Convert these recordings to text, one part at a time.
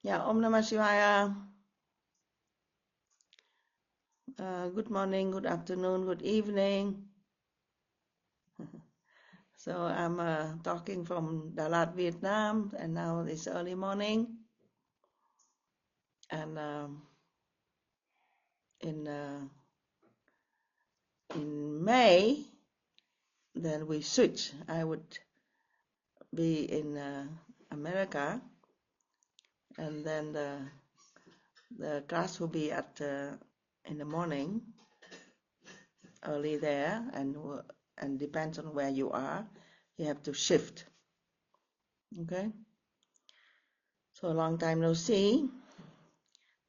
Yeah, Om Namah Shivaya. Good morning, good afternoon, good evening. So I'm talking from Đà Lạt, Vietnam, and now it's early morning. And in May, then we switch. I would be in America, and then the class will be at in the morning, early there, and depends on where you are. You have to shift. Okay. So a long time no see.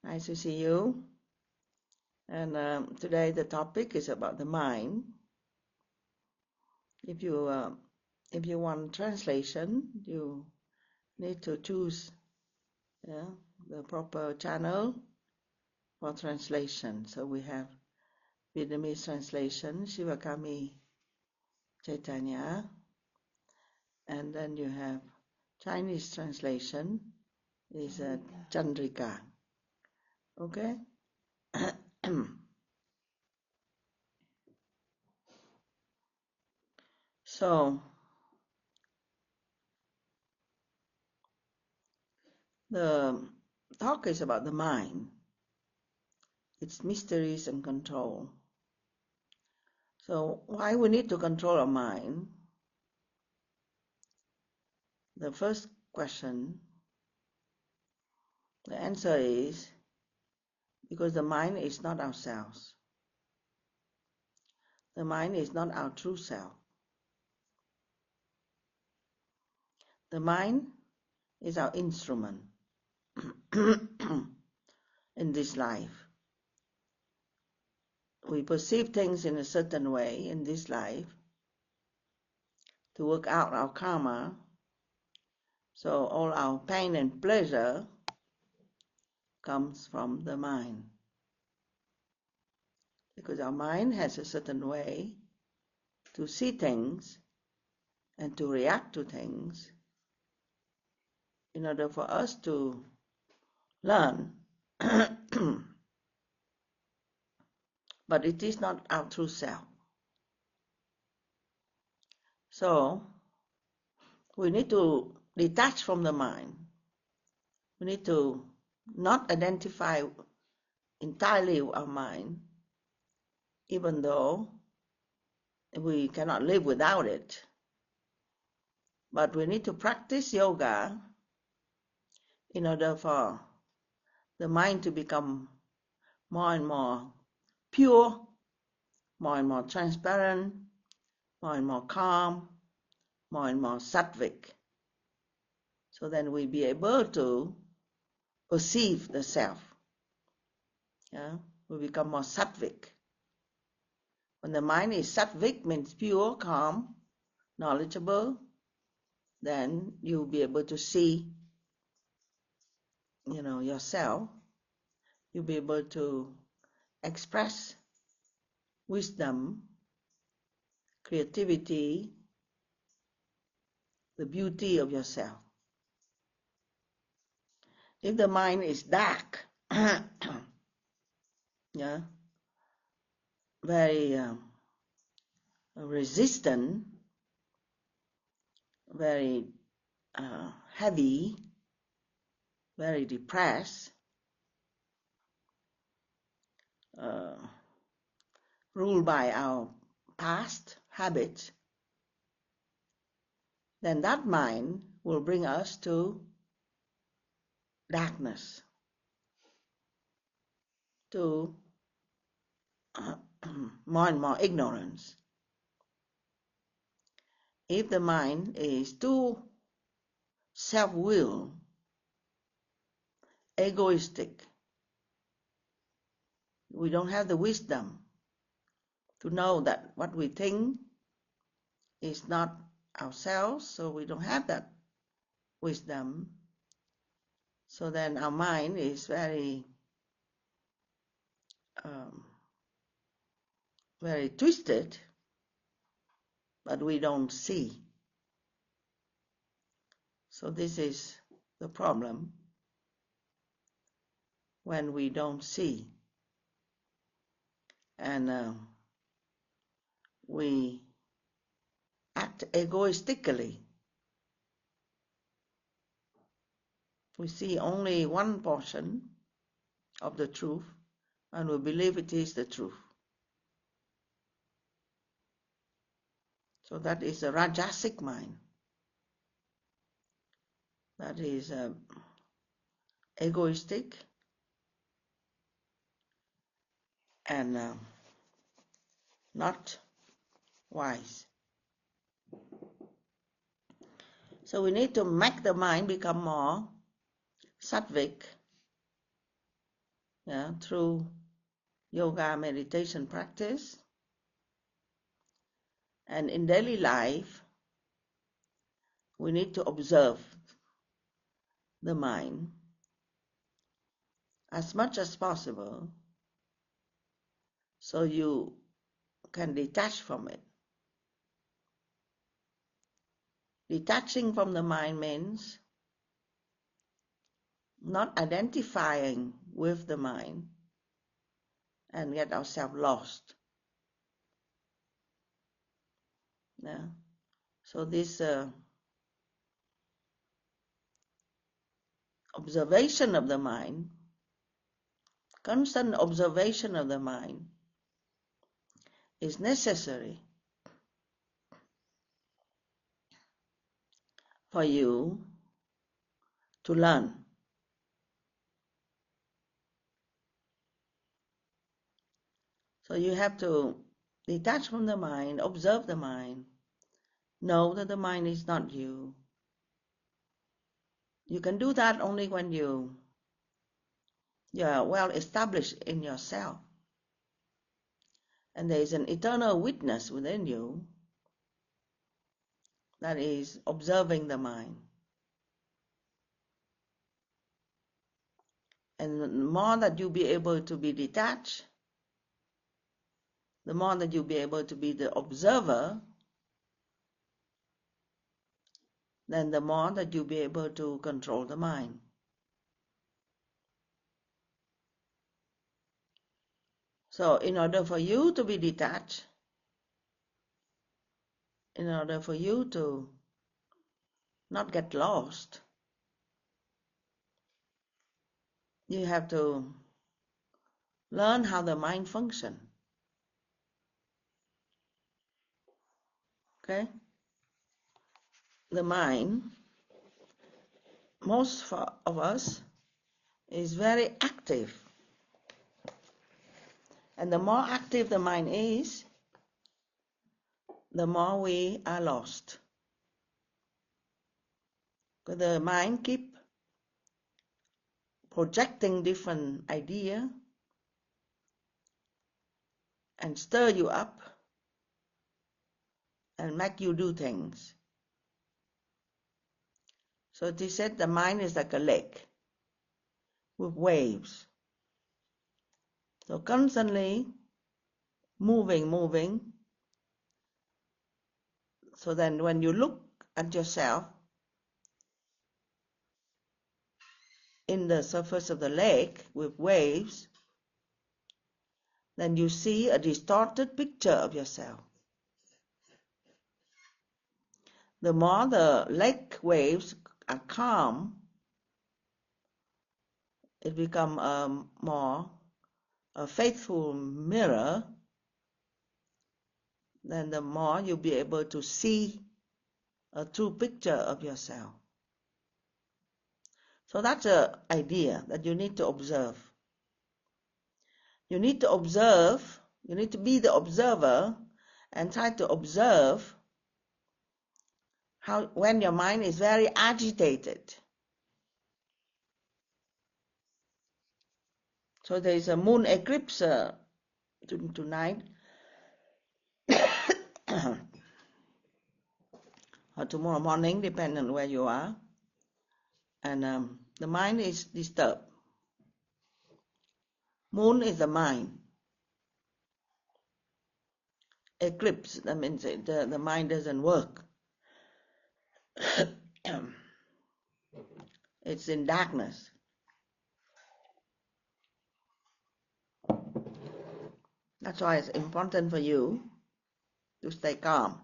Nice to see you. And today the topic is about the mind. If you want translation, you need to choose the proper channel for translation. So we have Vietnamese translation, Shivakami Chaitanya, and then you have Chinese translation is Chandrika. Okay. So the talk is about the mind, its mysteries and control. So why we need to control our mind? The first question, the answer is because the mind is not ourselves. The mind is not our true self. The mind is our instrument in this life. We perceive things in a certain way in this life to work out our karma. So all our pain and pleasure comes from the mind. Because our mind has a certain way to see things and to react to things in order for us to learn. But it is not our true self. So we need to detach from the mind. We need to not identify entirely with our mind, even though we cannot live without it. But we need to practice yoga in order for the mind to become more and more pure, more and more transparent, more and more calm, more and more sattvic. So then we be able to perceive the self. Yeah? We become more sattvic. When the mind is sattvic, means pure, calm, knowledgeable, then you'll be able to see, yourself. You'll be able to express wisdom, creativity, the beauty of yourself. If the mind is dark, yeah, very resistant, very heavy, very depressed, ruled by our past habits, then that mind will bring us to darkness, to more and more ignorance. If the mind is too self-willed, egoistic, we don't have the wisdom to know that what we think is not ourselves, so we don't have that wisdom. So then our mind is very very twisted, but we don't see. So this is the problem. when we don't see, and we act egoistically. We see only one portion of the truth, and we believe it is the truth. So that is a Rajasic mind. That is egoistic and not wise. So we need to make the mind become more sattvic, through yoga meditation practice. And in daily life, we need to observe the mind as much as possible so you can detach from it. Detaching from the mind means not identifying with the mind and get ourselves lost. Yeah. So this observation of the mind, constant observation of the mind, is necessary for you to learn. So you have to detach from the mind, observe the mind, know that the mind is not you. You can do that only when you are well established in yourself. And there is an eternal witness within you that is observing the mind. And the more that you be able to be detached, the more that you be able to be the observer, then the more that you be able to control the mind. So in order for you to be detached, in order for you to not get lost, you have to learn how the mind functions. Okay? The mind, most of us, is very active. And the more active the mind is, the more we are lost. Because the mind keeps projecting different ideas and stir you up and make you do things. So it is said the mind is like a lake with waves. So constantly moving. So then when you look at yourself in the surface of the lake with waves, then you see a distorted picture of yourself. The more the lake waves are calm, it becomes a faithful mirror, then the more you'll be able to see a true picture of yourself. So that's an idea that you need to observe. You need to observe, you need to be the observer and try to observe how when your mind is very agitated. So there is a moon eclipse tonight or tomorrow morning, depending on where you are. And the mind is disturbed. Moon is the mind. Eclipse, that means the mind doesn't work. It's in darkness. That's why it's important for you to stay calm.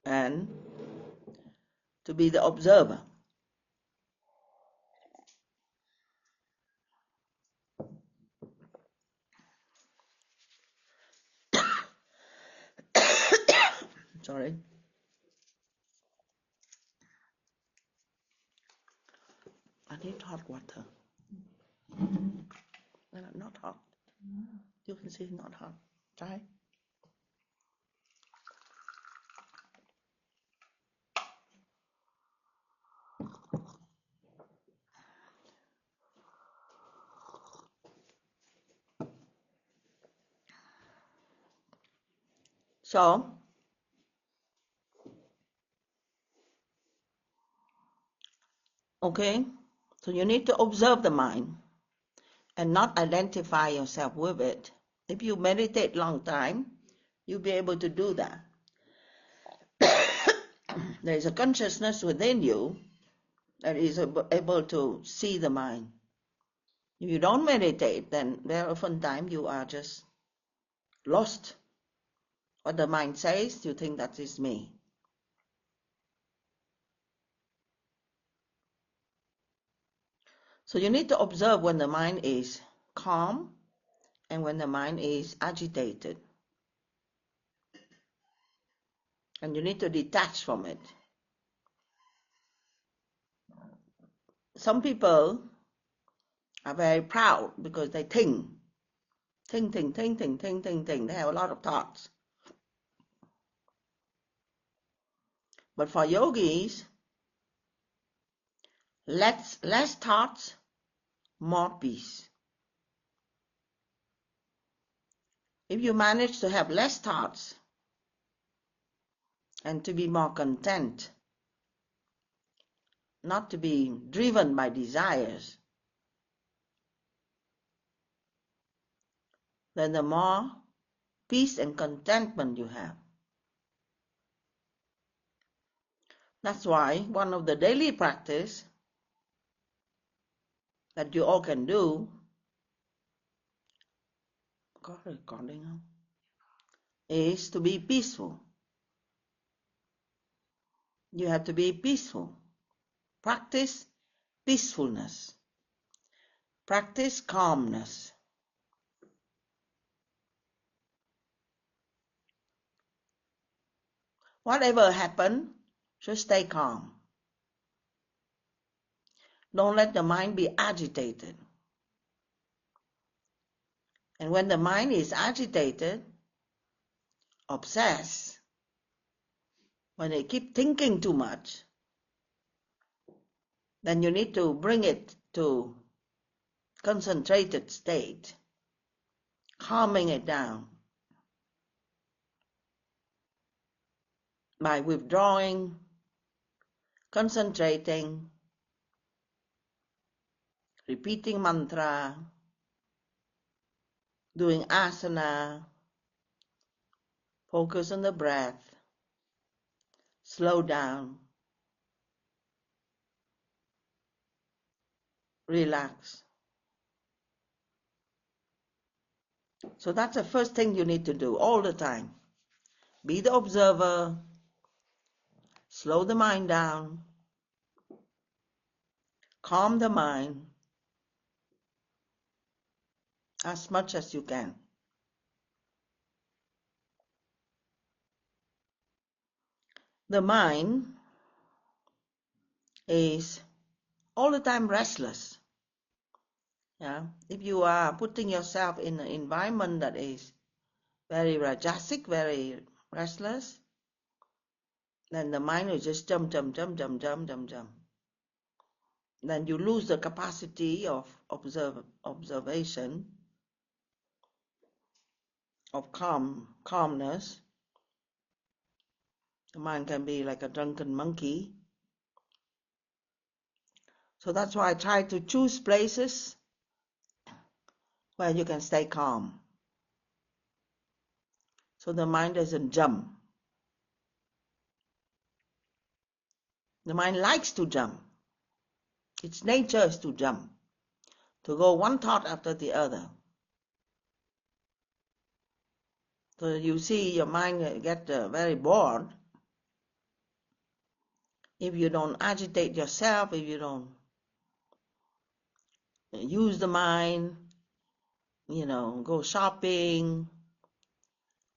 And to be the observer. Sorry. I need hot water. Not hot. You can see it's not hot. Try. So, okay, so you need to observe the mind and not identify yourself with it. If you meditate long time, you'll be able to do that. There is a consciousness within you that is able to see the mind. If you don't meditate, then very often time you are just lost. What the mind says, you think that is me. So you need to observe when the mind is calm and when the mind is agitated. And you need to detach from it. Some people are very proud because they think. They have a lot of thoughts. But for yogis, less thoughts, more peace. If you manage to have less thoughts and to be more content, not to be driven by desires, then the more peace and contentment you have. That's why one of the daily practice that you all can do, is to be peaceful. You have to be peaceful. Practice peacefulness. Practice calmness. Whatever happens, just stay calm. Don't let the mind be agitated. And when the mind is agitated, obsessed, when they keep thinking too much, then you need to bring it to concentrated state, calming it down by withdrawing, concentrating, repeating mantra, doing asana, focus on the breath, slow down, relax. So that's the first thing you need to do all the time. Be the observer, slow the mind down, calm the mind as much as you can. The mind is all the time restless. Yeah? If you are putting yourself in an environment that is very rajasic, very restless, then the mind will just jump. Then you lose the capacity of observation, of calmness. The mind can be like a drunken monkey. So that's why I try to choose places where you can stay calm. So the mind doesn't jump. The mind likes to jump. Its nature is to jump, to go one thought after the other. So you see your mind get very bored if you don't agitate yourself, if you don't use the mind, go shopping,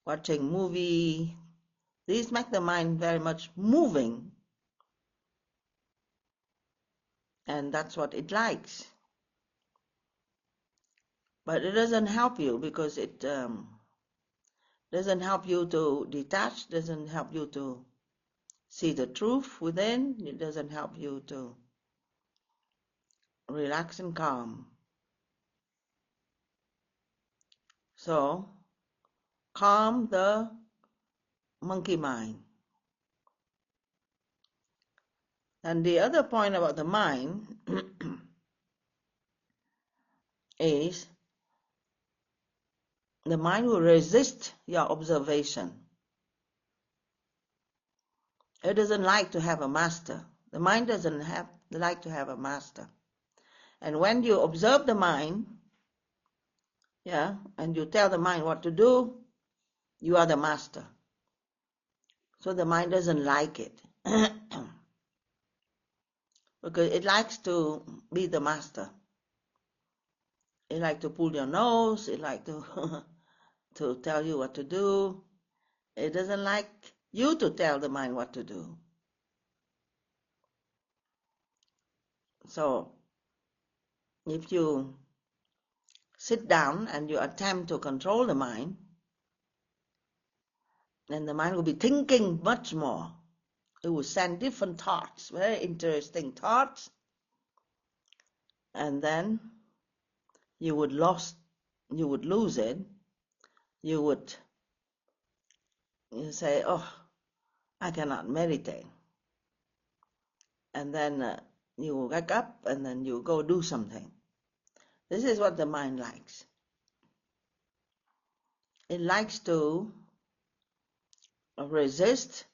watching movie. These make the mind very much moving, and that's what it likes. But it doesn't help you because it doesn't help you to detach, doesn't help you to see the truth within, it doesn't help you to relax and calm. So, calm the monkey mind. And the other point about the mind is the mind will resist your observation. It doesn't like to have a master. The mind doesn't like to have a master. And when you observe the mind, and you tell the mind what to do, you are the master. So the mind doesn't like it. Because it likes to be the master. It likes to pull your nose, it likes to to tell you what to do. It doesn't like you to tell the mind what to do. So if you sit down and you attempt to control the mind, then the mind will be thinking much more. It will send different thoughts, very interesting thoughts, and then you would lose it. You say, oh, I cannot meditate. And then you wake up and then you go do something. This is what the mind likes. It likes to resist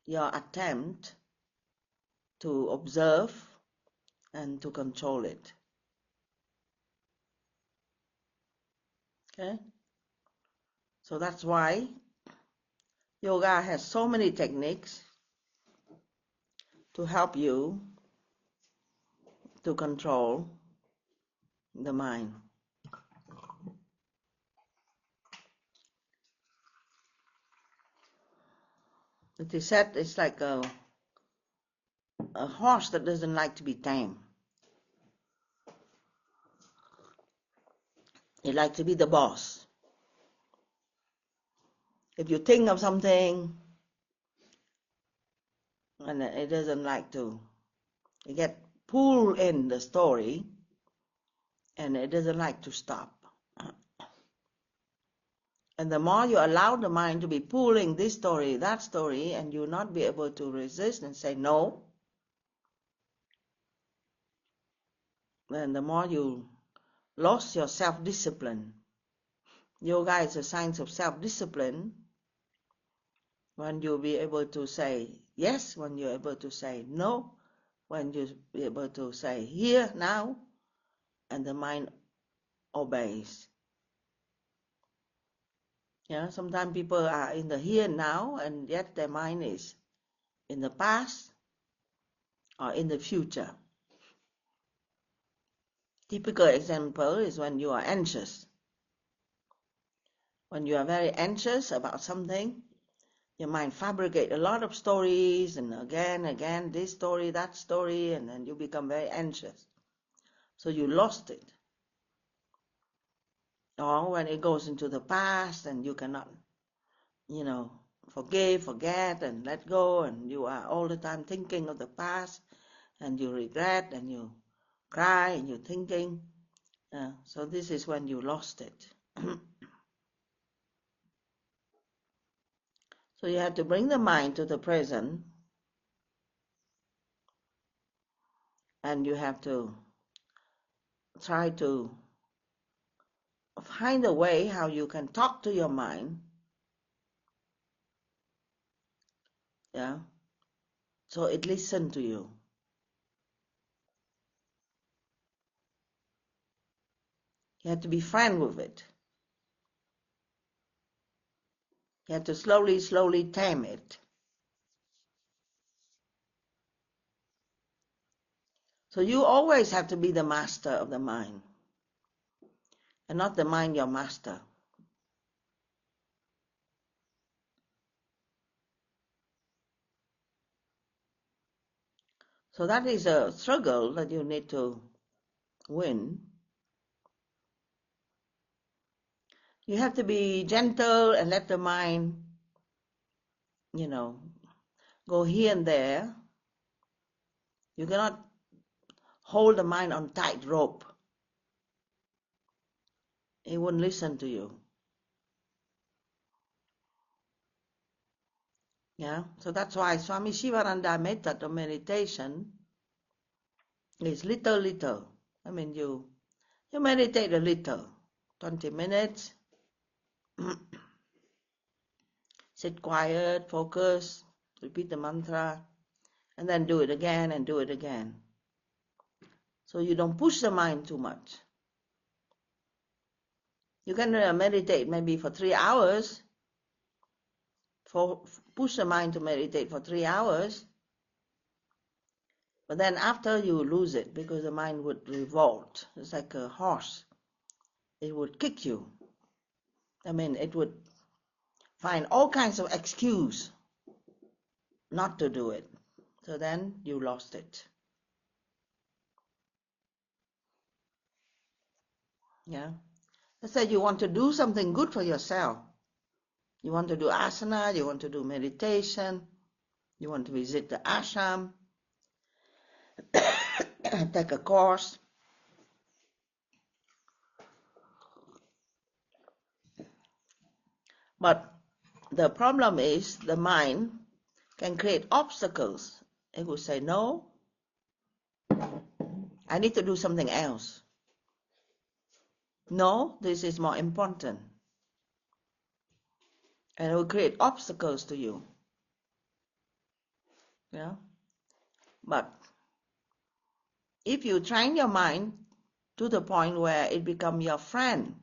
your attempt to observe and to control it. Okay? So that's why yoga has so many techniques to help you to control the mind. It is said it's like a horse that doesn't like to be tamed. It likes to be the boss. If you think of something and it doesn't like to, you get pulled in the story and it doesn't like to stop. And the more you allow the mind to be pulling this story, that story, and you not be able to resist and say no, then the more you lost your self-discipline. Yoga is a science of self-discipline. When you'll be able to say yes, when you're able to say no, when you'll be able to say here, now, and the mind obeys. Sometimes people are in the here and now, and yet their mind is in the past or in the future. Typical example is when you are anxious. When you are very anxious about something, your mind fabricates a lot of stories, and again, this story, that story, and then you become very anxious. So you lost it. Or when it goes into the past and you cannot, forgive, forget, and let go, and you are all the time thinking of the past, and you regret, and you cry, and you're thinking. So this is when you lost it. So you have to bring the mind to the present, and you have to try to find a way how you can talk to your mind, so it listens to you. You have to be friend with it. You have to slowly, slowly tame it. So you always have to be the master of the mind, and not the mind your master. So that is a struggle that you need to win. You have to be gentle and let the mind, go here and there. You cannot hold the mind on tight rope. It won't listen to you. Yeah, so that's why Swami Sivananda method of meditation is little. I mean, you meditate a little, 20 minutes, sit quiet, focus, repeat the mantra, and then do it again and do it again. So you don't push the mind too much. You can meditate maybe for 3 hours, push the mind to meditate for 3 hours, but then after you lose it because the mind would revolt. It's like a horse. It would kick you. I mean, it would find all kinds of excuse not to do it. So then you lost it. Yeah. Let's say you want to do something good for yourself. You want to do asana, you want to do meditation, you want to visit the ashram, take a course. But the problem is the mind can create obstacles. It will say, no, I need to do something else. No, this is more important. And it will create obstacles to you. Yeah. But if you train your mind to the point where it becomes your friend,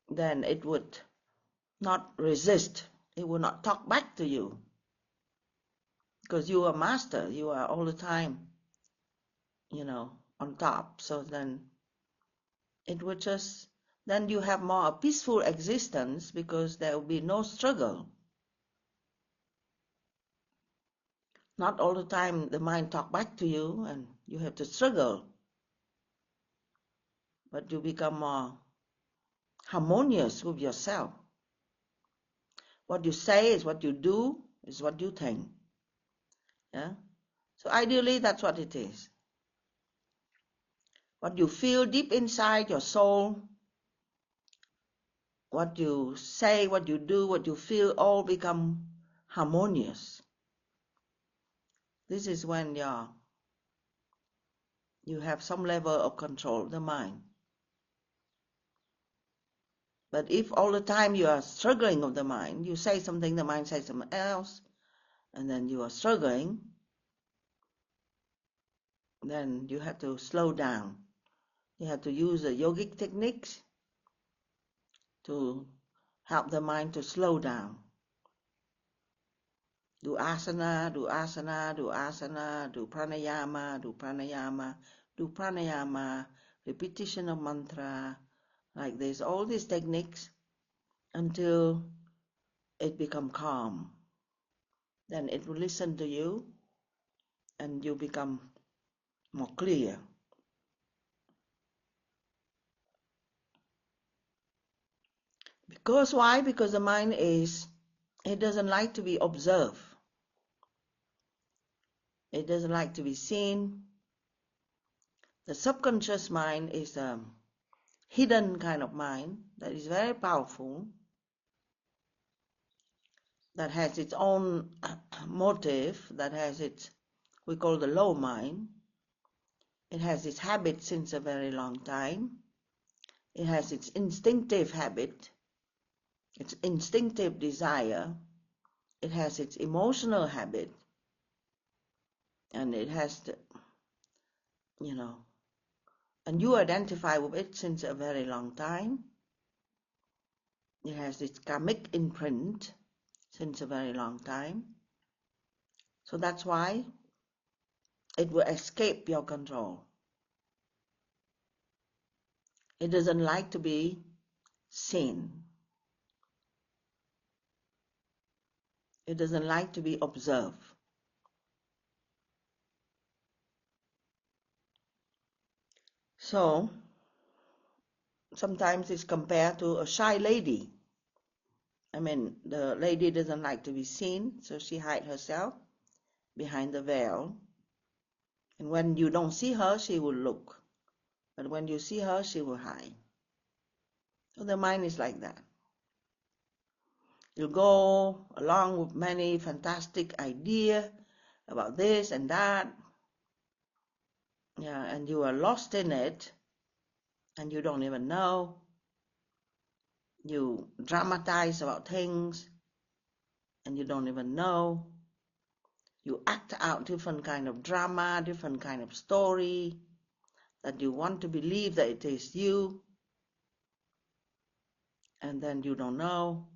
then it would not resist. It will not talk back to you. Because you are master. You are all the time, on top. So then it would just, then you have more a peaceful existence because there will be no struggle. Not all the time the mind talk back to you and you have to struggle. But you become more harmonious with yourself. What you say is what you do, is what you think. Yeah? So ideally that's what it is. What you feel deep inside your soul, what you say, what you do, what you feel, all become harmonious. This is when you have some level of control of the mind. But if all the time you are struggling with the mind, you say something, the mind says something else, and then you are struggling, then you have to slow down. You have to use the yogic techniques to help the mind to slow down. Do asana, do asana, do asana, do pranayama, do pranayama, do pranayama, repetition of mantra, like this, all these techniques until it becomes calm. Then it will listen to you and you become more clear. Because why? Because the mind it doesn't like to be observed. It doesn't like to be seen. The subconscious mind is a hidden kind of mind that is very powerful, that has its own motive, that has its, we call the low mind. It has its habit since a very long time. It has its instinctive habit, its instinctive desire. It has its emotional habit. And it has the, And you identify with it since a very long time. It has this karmic imprint since a very long time. So that's why it will escape your control. It doesn't like to be seen. It doesn't like to be observed. So sometimes it's compared to a shy lady. I mean, the lady doesn't like to be seen, so she hides herself behind the veil. And when you don't see her, she will look. But when you see her, she will hide. So the mind is like that. You go along with many fantastic ideas about this and that. Yeah, and you are lost in it, and you don't even know. You dramatize about things, and you don't even know. You act out different kind of drama, different kind of story, that you want to believe that it is you, and then you don't know.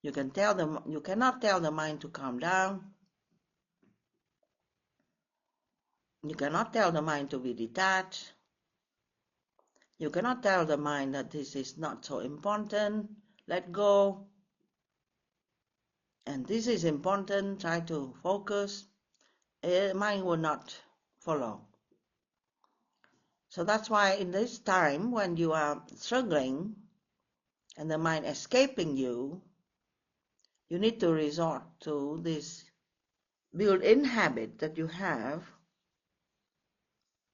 You cannot tell the mind to calm down. You cannot tell the mind to be detached. You cannot tell the mind that this is not so important, let go. And this is important, try to focus. The mind will not follow. So that's why in this time when you are struggling and the mind escaping you, you need to resort to this built-in habit that you have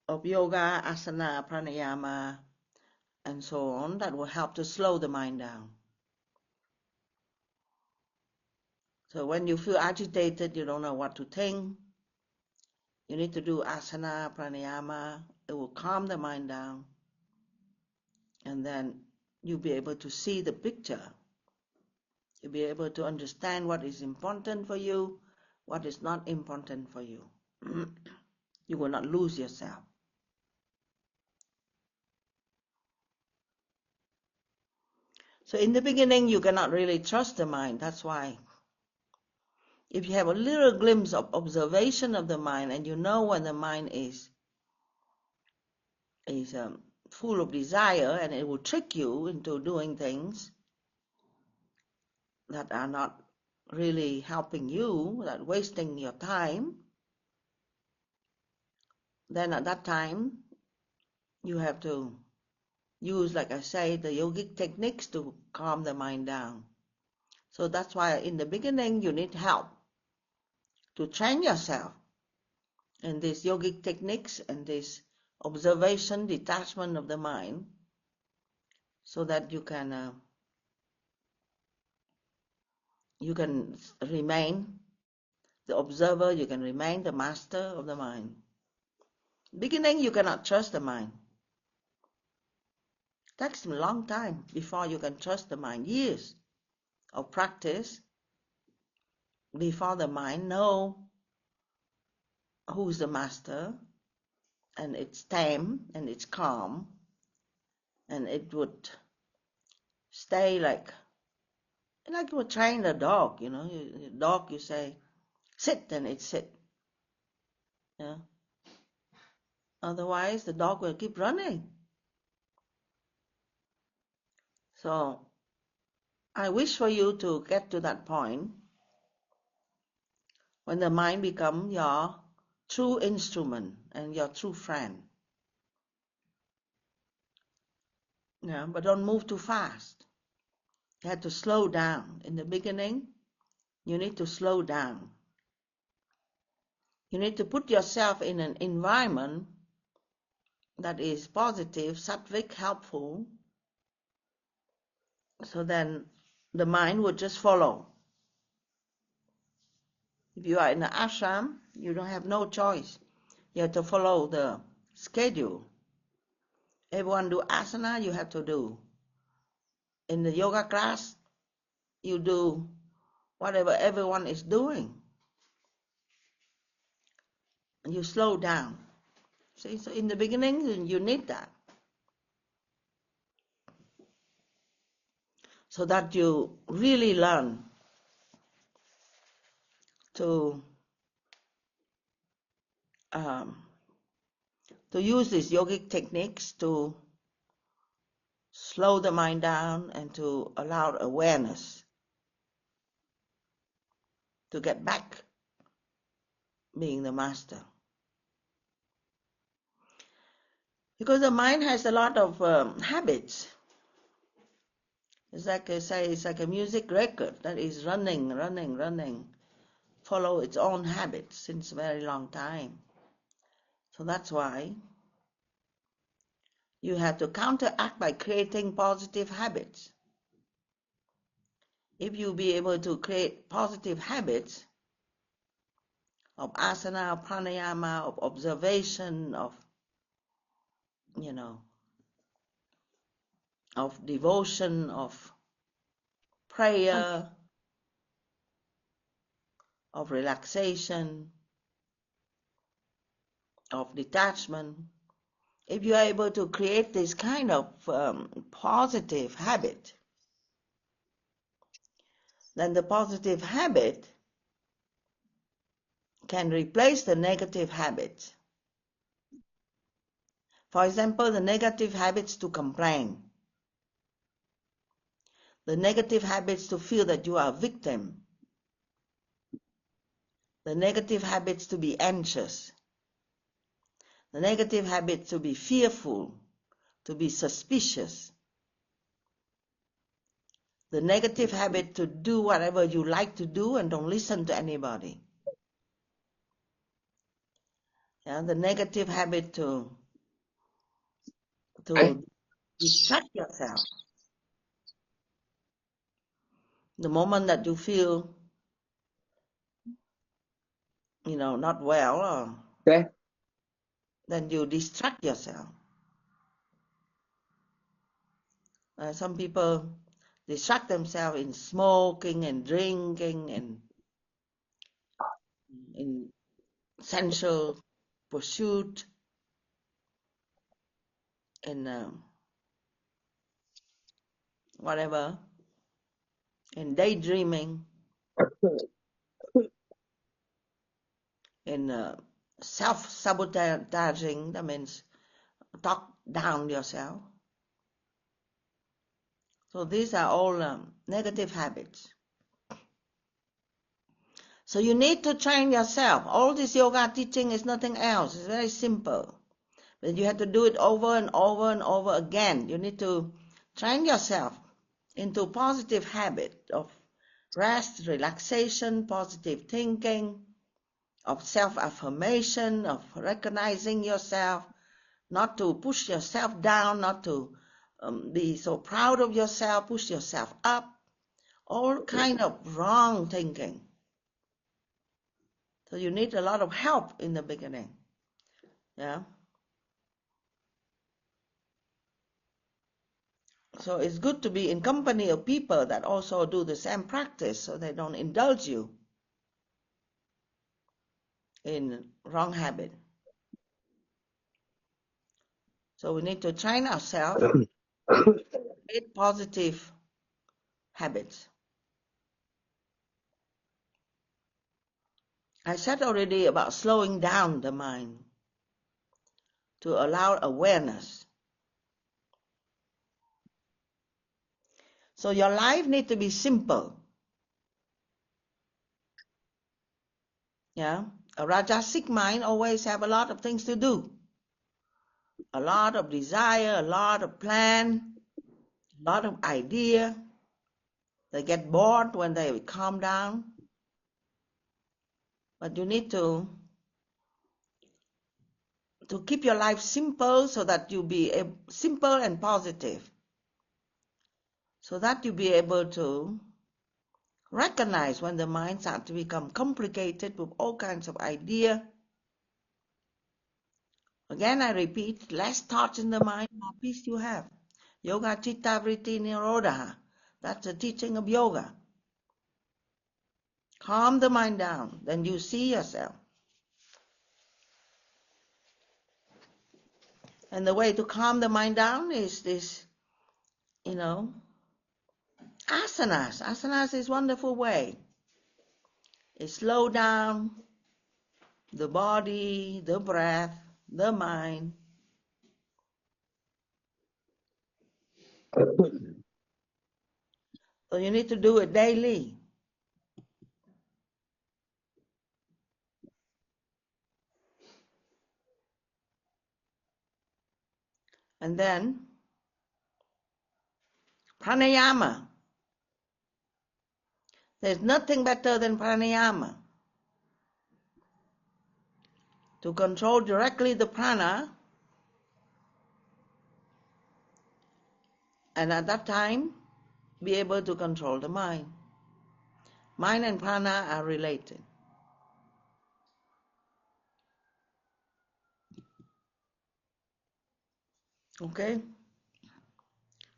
of yoga, asana, pranayama, and so on, that will help to slow the mind down. So when you feel agitated, you don't know what to think, you need to do asana, pranayama. It will calm the mind down. And then you'll be able to see the picture. You'll be able to understand what is important for you, what is not important for you. You will not lose yourself. So in the beginning, you cannot really trust the mind. That's why if you have a little glimpse of observation of the mind, and you know when the mind is full of desire, and it will trick you into doing things that are not really helping you, that wasting your time, then at that time you have to use, like I say, the yogic techniques to calm the mind down. So that's why in the beginning you need help to train yourself in these yogic techniques and this observation, detachment of the mind, so that you can remain the observer, you can remain the master of the mind. Beginning, you cannot trust the mind. It takes a long time before you can trust the mind, years of practice before the mind know who's the master, and it's tame and it's calm, and it would stay like you would train a dog, dog, you say sit, and it sit. Yeah. Otherwise the dog will keep running. So I wish for you to get to that point when the mind becomes your true instrument and your true friend. Yeah, but don't move too fast. You have to slow down. In the beginning, you need to slow down. You need to put yourself in an environment that is positive, sattvic, helpful, so then the mind would just follow. If you are in an ashram, you don't have no choice. You have to follow the schedule. Everyone do asana, you have to do. In the yoga class, you do whatever everyone is doing. You slow down See, so in the beginning, you need that. So that you really learn to use these yogic techniques to slow the mind down and to allow awareness to get back being the master. Because the mind has a lot of habits. It's like a music record that is running, follow its own habits since a very long time. So that's why you have to counteract by creating positive habits. If you be able to create positive habits of asana, of pranayama, of observation, of of devotion, of prayer, of relaxation, of detachment. If you are able to create this kind of positive habit, then the positive habit can replace the negative habits. For example, the negative habits to complain, the negative habits to feel that you are a victim, the negative habits to be anxious, the negative habits to be fearful, to be suspicious, the negative habit to do whatever you like to do and don't listen to anybody. The negative habit to distract yourself. The moment that you feel, not well, then you distract yourself. Some people distract themselves in smoking and drinking and in sensual pursuit and whatever, in daydreaming, in self-sabotaging, that means talk down yourself. So these are all negative habits. So you need to train yourself. All this yoga teaching is nothing else. It's very simple. But you have to do it over and over and over again. You need to train yourself into positive habit of rest, relaxation, positive thinking, of self-affirmation, of recognizing yourself, not to push yourself down, not to be so proud of yourself, push yourself up, all kind of wrong thinking. So you need a lot of help in the beginning. Yeah. So it's good to be in company of people that also do the same practice so they don't indulge you in wrong habit. So we need to train ourselves with positive habits. I said already about slowing down the mind to allow awareness. So your life needs to be simple. Yeah. A Rajasic mind always have a lot of things to do. A lot of desire, a lot of plan, a lot of idea. They get bored when they calm down. But you need to keep your life simple so that you be simple and positive. So that you be able to recognize when the mind starts to become complicated with all kinds of ideas. Again, I repeat, less thoughts in the mind, more peace you have. Yoga Chitta Vritti Nirodha. That's the teaching of yoga. Calm the mind down, then you see yourself. And the way to calm the mind down is this, asanas. Asanas is a wonderful way. It slows down the body, the breath, the mind. So you need to do it daily. And then pranayama. There's nothing better than pranayama. To control directly the prana, and at that time, be able to control the mind. Mind and prana are related. Okay?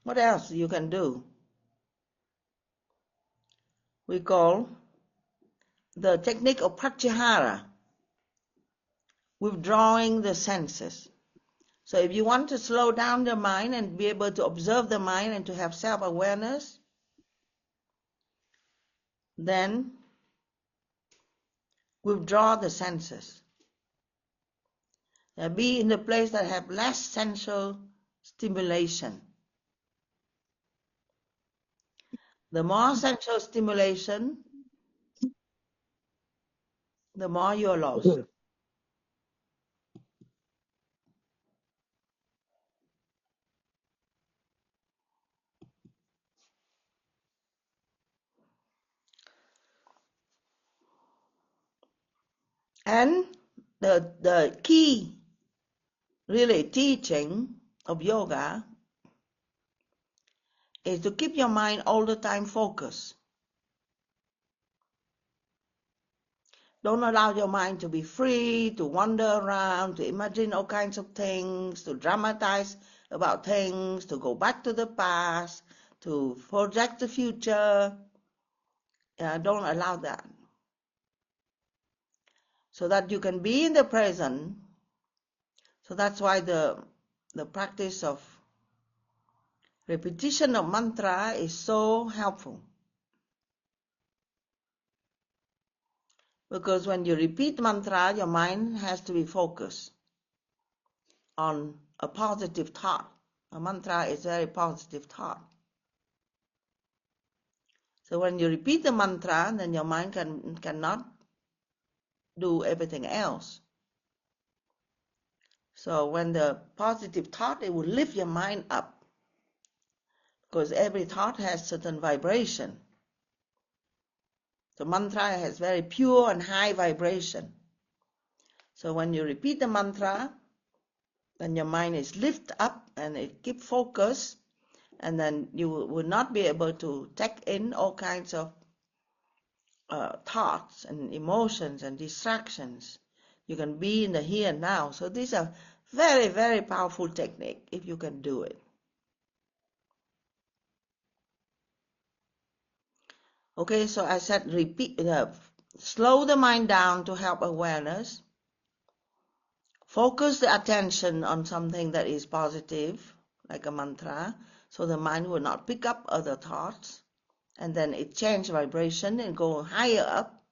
What else you can do? We call the technique of pratyahara, withdrawing the senses. So if you want to slow down the mind and be able to observe the mind and to have self-awareness, then withdraw the senses. Be in the place that have less sensual stimulation. The more sensual stimulation, the more you're lost. And the key, really, teaching of yoga is to keep your mind all the time focused. Don't allow your mind to be free, to wander around, to imagine all kinds of things, to dramatize about things, to go back to the past, to project the future. Don't allow that. So that you can be in the present. So that's why the practice of repetition of mantra is so helpful. Because when you repeat mantra, your mind has to be focused on a positive thought. A mantra is a very positive thought. So when you repeat the mantra, then your mind cannot do everything else. So when the positive thought, it will lift your mind up. Because every thought has certain vibration. The mantra has very pure and high vibration. So when you repeat the mantra, then your mind is lifted up and it keeps focused, and then you will not be able to take in all kinds of thoughts and emotions and distractions. You can be in the here and now. So these are very, very powerful technique if you can do it. Okay, so I said repeat, slow the mind down to help awareness. Focus the attention on something that is positive, like a mantra, so the mind will not pick up other thoughts. And then it change vibration and go higher up.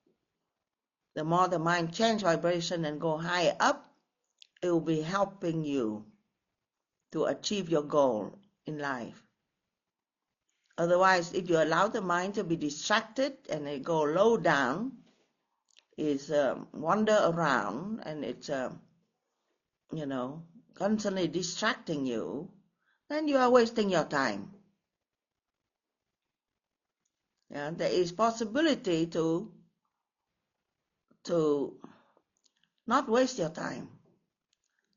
The more the mind change vibration and go higher up, it will be helping you to achieve your goal in life. Otherwise, if you allow the mind to be distracted and it go low down, is wander around and it's constantly distracting you, then you are wasting your time. Yeah, there is possibility to not waste your time,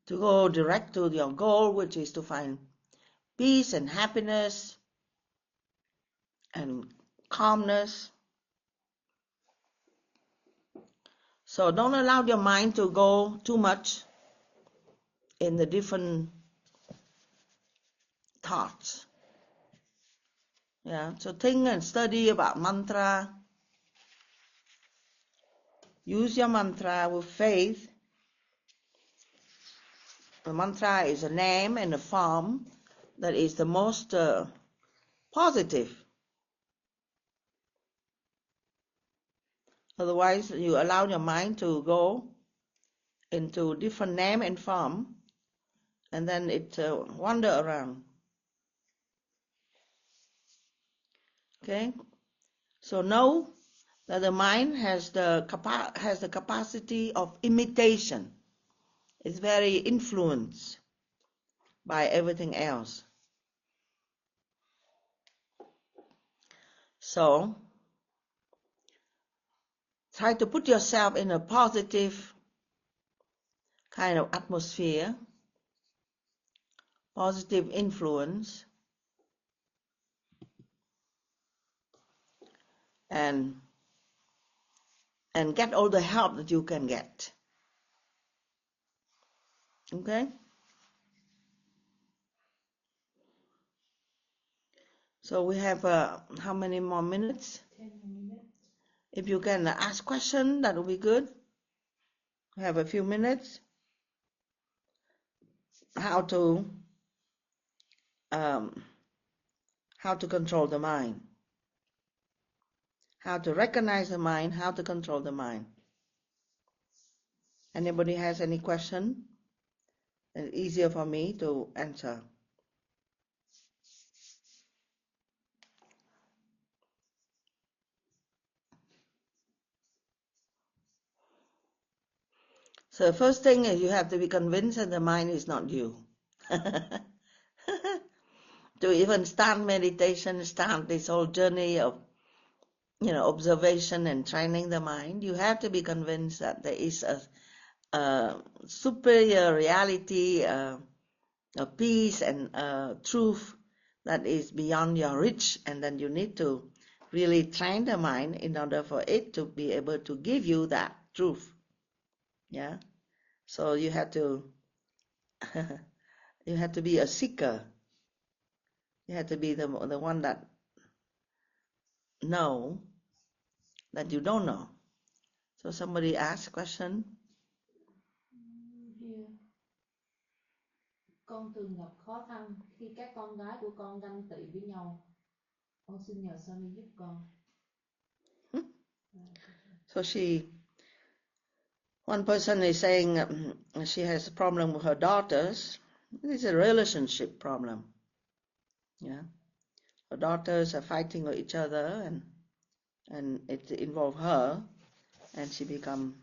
to go direct to your goal, which is to find peace and happiness and calmness. So don't allow your mind to go too much in the different thoughts. Yeah, so think and study about mantra. Use your mantra with faith. The mantra is a name and a form that is the most positive. Otherwise, you allow your mind to go into different name and form, and then it wander around. Okay, so know that the mind has the capacity of imitation. It's very influenced by everything else. So try to put yourself in a positive kind of atmosphere, positive influence, and get all the help that you can get. Okay? So we have how many more minutes? 10 minutes. If you can ask questions, that would be good. We have a few minutes. How to control the mind. How to recognize the mind, how to control the mind. Anybody has any question? It's easier for me to answer. So the first thing is you have to be convinced that the mind is not you. To even start meditation, start this whole journey of observation and training the mind, you have to be convinced that there is a superior reality, a peace and a truth that is beyond your reach, and then you need to really train the mind in order for it to be able to give you that truth. Yeah, so you have to you have to be a seeker. You have to be the one that know that you don't know. So somebody asked a question. Here. Con thường gặp khó khăn khi các con gái của con ganh tị với nhau. Con xin nhờ Swami giúp con. So one person is saying she has a problem with her daughters. It's a relationship problem. Yeah, her daughters are fighting with each other, and it involves her, and she become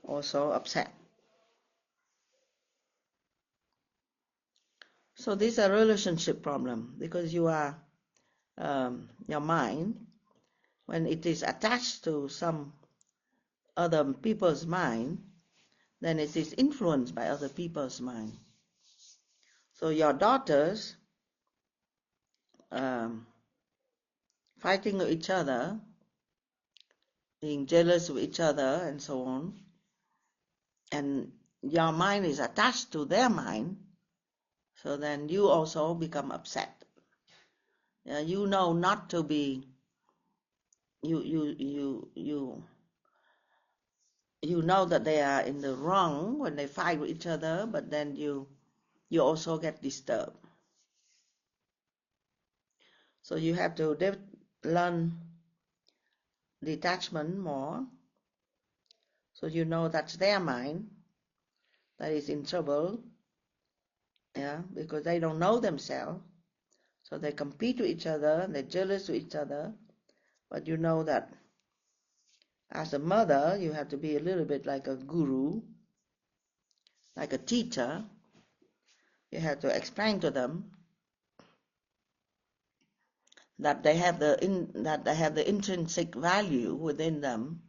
also upset. So these are relationship problem because you are your mind, when it is attached to some other people's mind, then it is influenced by other people's mind. So your daughters fighting with each other, being jealous with each other, and so on, and your mind is attached to their mind, so then you also become upset. You know not to be. You know that they are in the wrong when they fight with each other, but then you also get disturbed. So you have to learn detachment more. So you know that's their mind that is in trouble, yeah, because they don't know themselves. So they compete with each other, they're jealous with each other. But you know that as a mother, you have to be a little bit like a guru, like a teacher. You have to explain to them that they have the intrinsic value within them,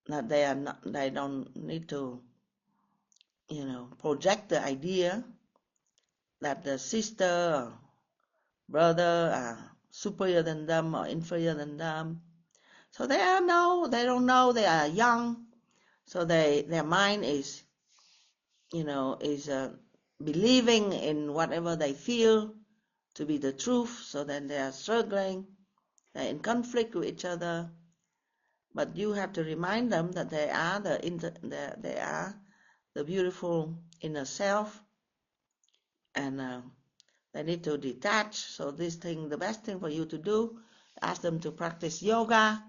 that they don't need to, project the idea that the sister or brother are superior than them or inferior than them. So they don't know, they are young, so their mind is believing in whatever they feel to be the truth, so then they are struggling, they're in conflict with each other. But you have to remind them that they are the beautiful inner self, and they need to detach. So this thing, the best thing for you to do, ask them to practice yoga,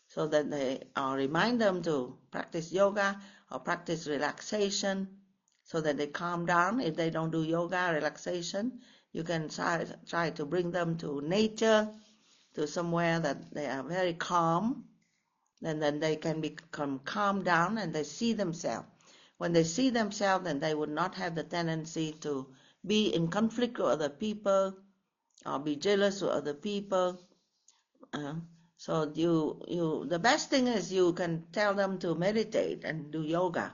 so that they, or remind them to practice yoga or practice relaxation, so that they calm down. If they don't do yoga, relaxation, you can try to bring them to nature, to somewhere that they are very calm, and then they can become calm down and they see themselves. When they see themselves, then they would not have the tendency to be in conflict with other people or be jealous with other people. So the best thing is you can tell them to meditate and do yoga.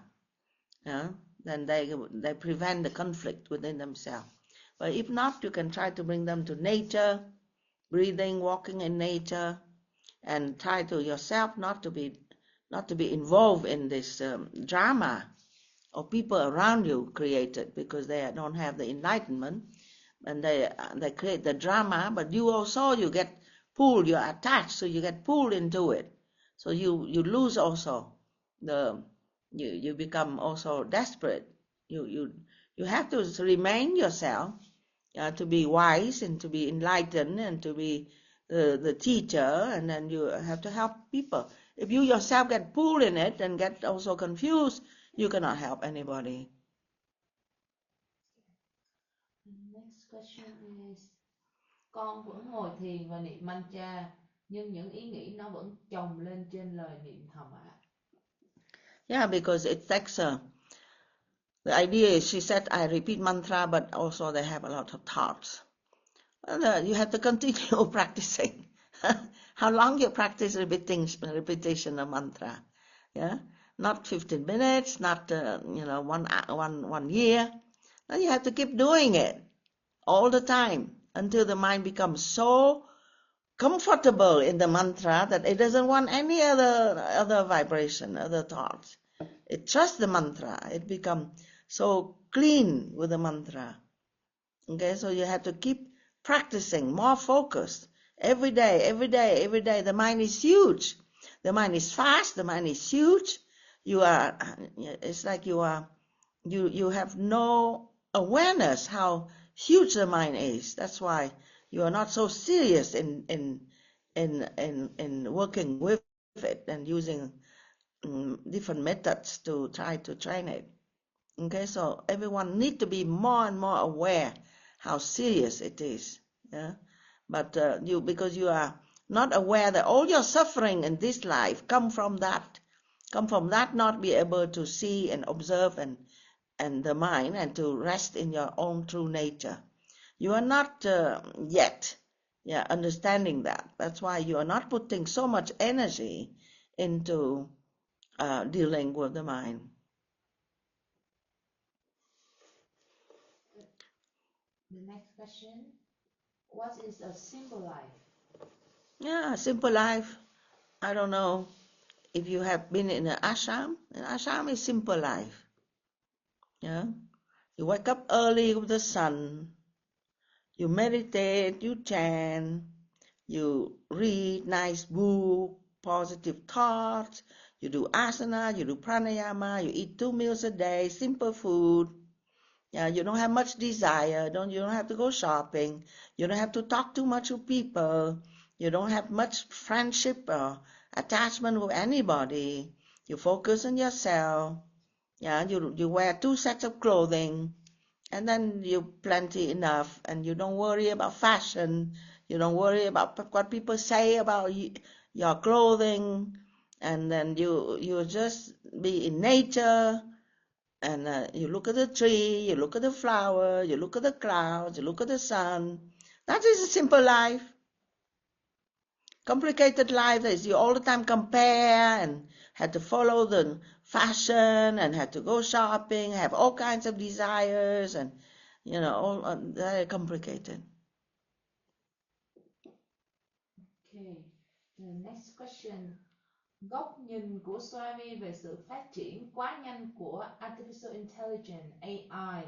Then they prevent the conflict within themselves. But if not, you can try to bring them to nature, breathing, walking in nature, and try to yourself not to be involved in this drama or people around you created, because they don't have the enlightenment, and they create the drama. But you also, you get pulled, you're attached, so you get pulled into it. So you lose also you become also desperate. You have to remain yourself, to be wise and to be enlightened and to be the teacher, and then you have to help people. If you yourself get pulled in it and get also confused, you cannot help anybody. Next question is, con vẫn ngồi thiền và niệm mantra, nhưng những ý nghĩ nó vẫn chồng lên trên lời niệm thầm ạ. Yeah, because it takes the idea is, she said, I repeat mantra, but also they have a lot of thoughts. And, you have to continue practicing. How long you practice repetition of mantra? Yeah, not 15 minutes, not 1 year. No, you have to keep doing it all the time until the mind becomes so comfortable in the mantra that it doesn't want any other vibration, other thoughts. It trusts the mantra. It becomes so clean with the mantra. Okay, so you have to keep practicing, more focused every day, every day, every day. The mind is huge. The mind is fast. The mind is huge. It's like you have no awareness how huge the mind is. That's why you are not so serious in working with it and using different methods to try to train it. Okay, so everyone need to be more and more aware how serious it is. Yeah, but because you are not aware that all your suffering in this life come from that not be able to see and observe and the mind, and to rest in your own true nature. You are not yet understanding that. That's why you are not putting so much energy into dealing with the mind. The next question, what is a simple life? Yeah, simple life. I don't know if you have been in an ashram. An ashram is simple life. Yeah, you wake up early with the sun. You meditate, you chant, you read nice book, positive thoughts, you do asana, you do pranayama, you eat 2 meals a day, simple food. Yeah, you don't have much desire, you don't have to go shopping, you don't have to talk too much with people, you don't have much friendship or attachment with anybody. You focus on yourself. Yeah, you wear 2 sets of clothing, and then you plenty enough, and you don't worry about fashion. You don't worry about what people say about your clothing, and then you just be in nature, and you look at the tree, you look at the flower, you look at the clouds, you look at the sun. That is a simple life. Complicated life is you all the time compare and had to follow the fashion and had to go shopping, have all kinds of desires, and all very complicated. Okay, the next question. Góc nhìn của Swami về sự phát triển quá nhanh của Artificial Intelligence AI.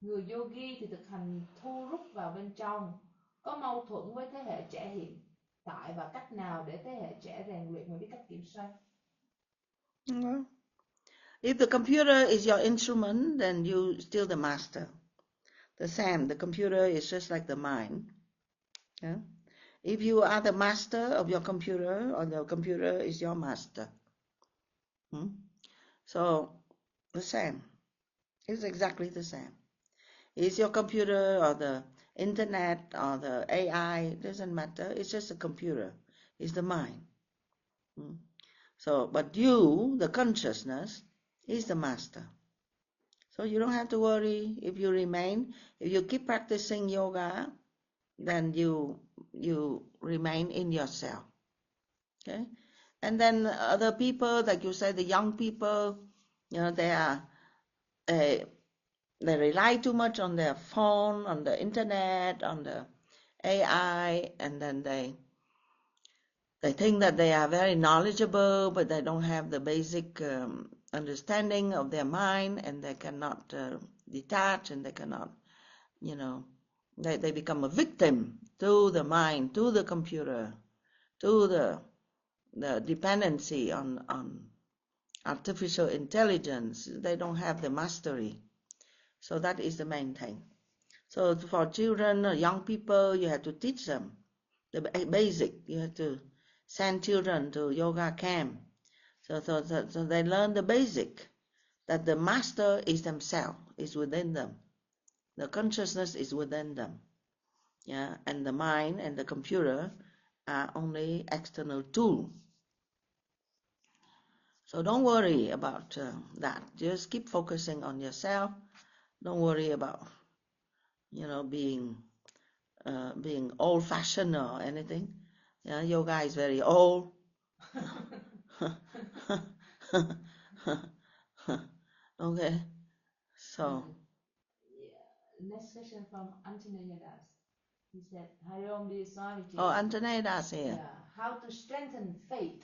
Người yogi thì thực hành thu rút vào bên trong, có mâu thuẫn với thế hệ trẻ hiện tại, và cách nào để thế hệ trẻ rèn luyện và biết cách kiểm soát? If the computer is your instrument, then you still the master. The same, the computer is just like the mind. Yeah? If you are the master of your computer, or the computer is your master. So the same. It's exactly the same. Is your computer or the internet or the AI, it doesn't matter. It's just a computer. It's the mind. So, but you, the consciousness, is the master. So you don't have to worry if you remain. If you keep practicing yoga, then you remain in yourself. Okay? And then other people, like you said, the young people, they rely too much on their phone, on the internet, on the AI, and then they think that they are very knowledgeable, but they don't have the basic understanding of their mind, and they cannot detach, and they cannot, they become a victim to the mind, to the computer, to the dependency on artificial intelligence. They don't have the mastery. So that is the main thing. So for children, young people, you have to teach them the basic. You have to send children to yoga camp. So they learn the basic, that the master is themselves, is within them. The consciousness is within them. Yeah, and the mind and the computer are only external tools. So don't worry about that. Just keep focusing on yourself. Don't worry about, being old-fashioned or anything. Yeah, yoga is very old. Okay, so. Next question from Antonio Das. He said, Hariom dear Swamiji. Oh, Antonio Das here. Yeah. How to strengthen faith?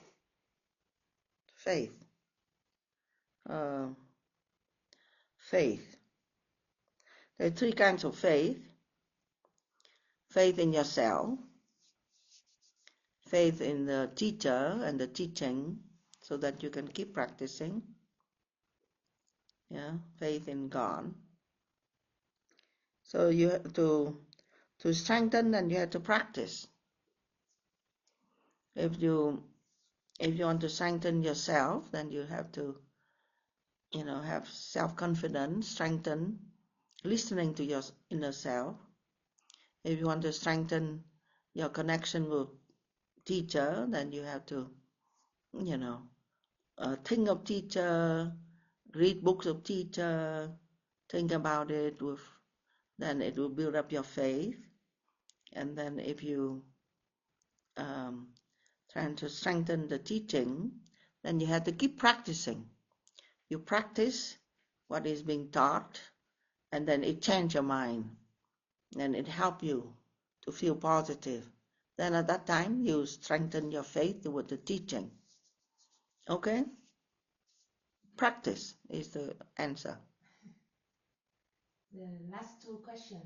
Faith. Faith. There are three kinds of faith. Faith in yourself. Faith in the teacher and the teaching, so that you can keep practicing. Yeah, faith in God. So you have to strengthen, and you have to practice. If you want to strengthen yourself, then you have to, have self-confidence, strengthen, listening to your inner self. If you want to strengthen your connection with teacher, then you have to, think of teacher, read books of teacher, think about it, then it will build up your faith. And then if you trying to strengthen the teaching, then you have to keep practicing. You practice what is being taught, and then it changes your mind, and it helps you to feel positive. Then at that time, you strengthen your faith with the teaching. Okay? Practice is the answer. The last two questions.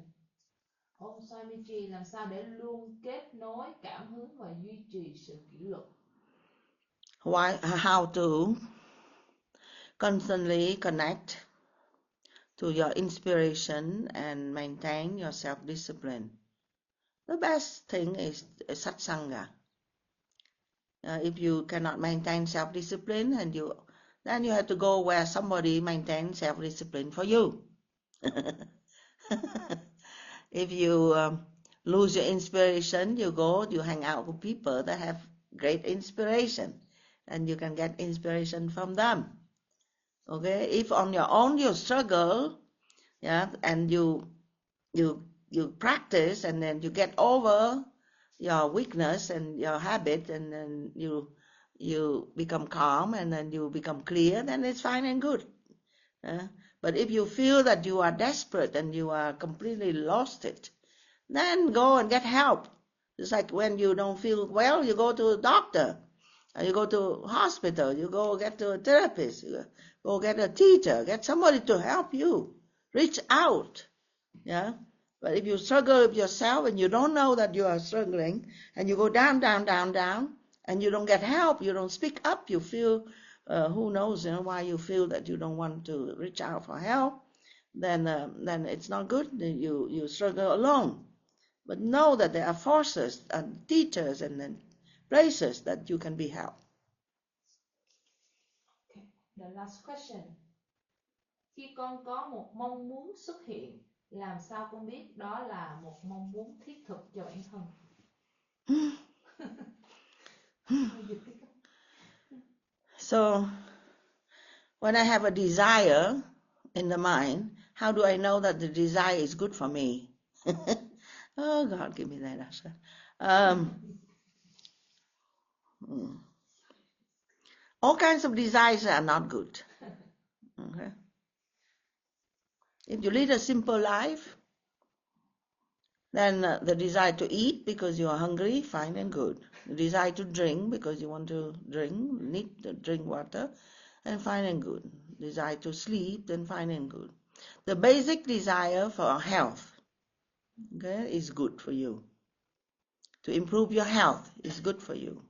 Ông Swamiji, làm sao để luôn kết nối, cảm hứng và duy trì sự kỷ luật? How to constantly connect to your inspiration and maintain your self-discipline. The best thing is satsanga. If you cannot maintain self-discipline, then you have to go where somebody maintains self-discipline for you. If you lose your inspiration, you hang out with people that have great inspiration, and you can get inspiration from them. Okay, if on your own you struggle, yeah, and you practice, and then you get over your weakness and your habit, and then you become calm, and then you become clear, then it's fine and good. But if you feel that you are desperate and you are completely lost it, then go and get help. It's like when you don't feel well, you go to a doctor, you go to a hospital, you go get to a therapist, you go get a teacher, get somebody to help you. Reach out. Yeah. But if you struggle with yourself and you don't know that you are struggling, and you go down, down, down, down, and you don't get help, you don't speak up, you feel who knows, why you feel that you don't want to reach out for help, then it's not good. Then you struggle alone. But know that there are forces and teachers and then places that you can be helped. Okay. The last question. Khi con có một mong muốn xuất hiện, làm sao con biết đó là một mong muốn thiết thực cho bản thân? So, when I have a desire in the mind, how do I know that the desire is good for me? Oh God, give me that answer. All kinds of desires are not good. Okay. If you lead a simple life, then the desire to eat because you are hungry, fine and good. The desire to drink because you want to drink, need to drink water, and fine and good. Desire to sleep, then fine and good. The basic desire for health, okay, is good for you. To improve your health is good for you.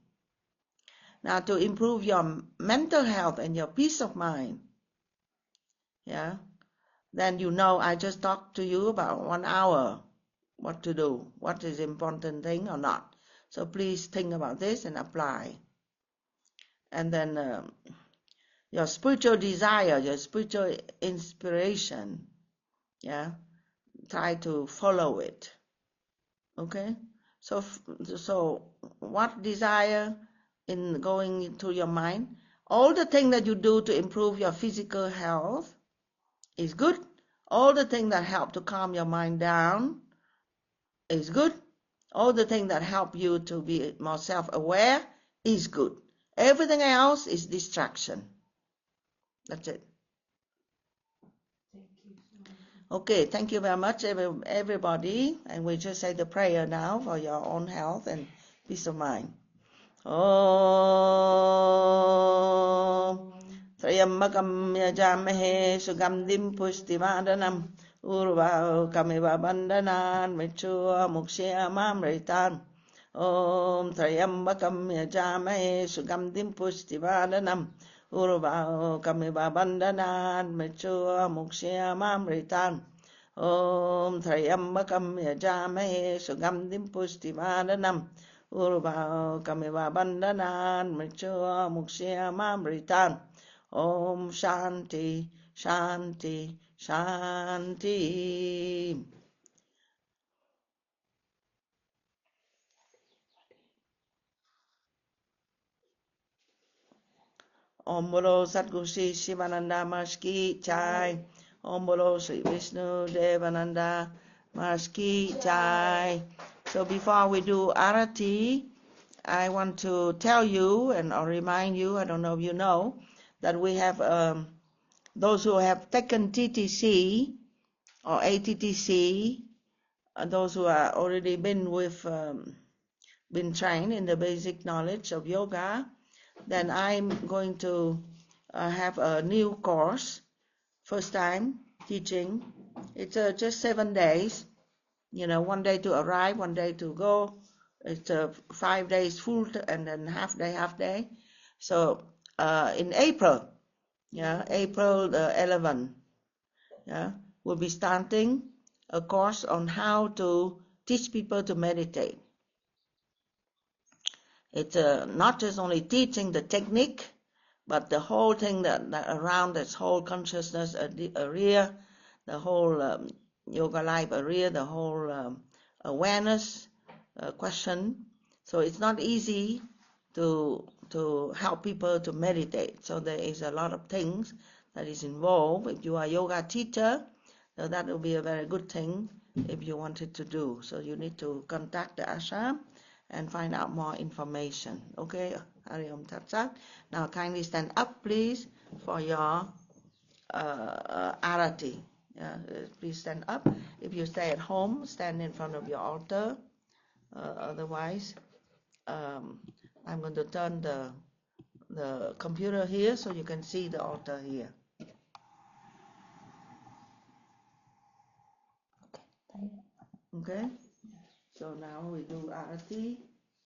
Now, to improve your mental health and your peace of mind, yeah, then I just talked to you about 1 hour what to do, what is important thing or not. So please think about this and apply. And then your spiritual desire, your spiritual inspiration, yeah, try to follow it. Okay? So what desire in going into your mind? All the things that you do to improve your physical health is good. All the things that help to calm your mind down is good. All the things that help you to be more self-aware is good. Everything else is distraction. That's it. Thank you. Okay, thank you very much, everybody. And we just say the prayer now for your own health and peace of mind. Om Trayambakam Yajamahe Sugamdim Pustimadanam Urva Kamiva Bandanan Mechua Mukshya Mamritan Om Trayambakam Yajamahe Sugamdim Pustimadanam Urva Kamiva Bandanan Mechua Mukshya Mamritan Om Trayambakam Yajamahe Sugamdim Pustimadanam Urva Kamiva Bandanan Mechua Mukshya Mamritan Om Shanti Shanti Shanti. Om Bolo Satguru Sri Sivananda Maharaj Ki Jai. Om Bolo Sri Vishnu Devananda Maharaj Ki Jai. So before we do Arati, I want to tell you or remind you, I don't know if you know, that we have those who have taken TTC or ATTC, those who are already been trained in the basic knowledge of yoga. Then I'm going to have a new course, first time teaching. It's just 7 days, 1 day to arrive, 1 day to go. It's 5 days full and then half day. So in April, April the 11th, we'll be starting a course on how to teach people to meditate. It's not just only teaching the technique, but the whole thing that around this whole consciousness area, the whole yoga life area, the whole awareness question. So it's not easy to help people to meditate. So there is a lot of things that is involved. If you are a yoga teacher, so that will be a very good thing if you wanted to do. So you need to contact the ashram and find out more information. Okay, Hari Om Tat Sat. Now kindly stand up, please, for your arati. Please stand up. If you stay at home, stand in front of your altar. Otherwise, I'm going to turn the computer here so you can see the altar here. Okay. So now we do arati.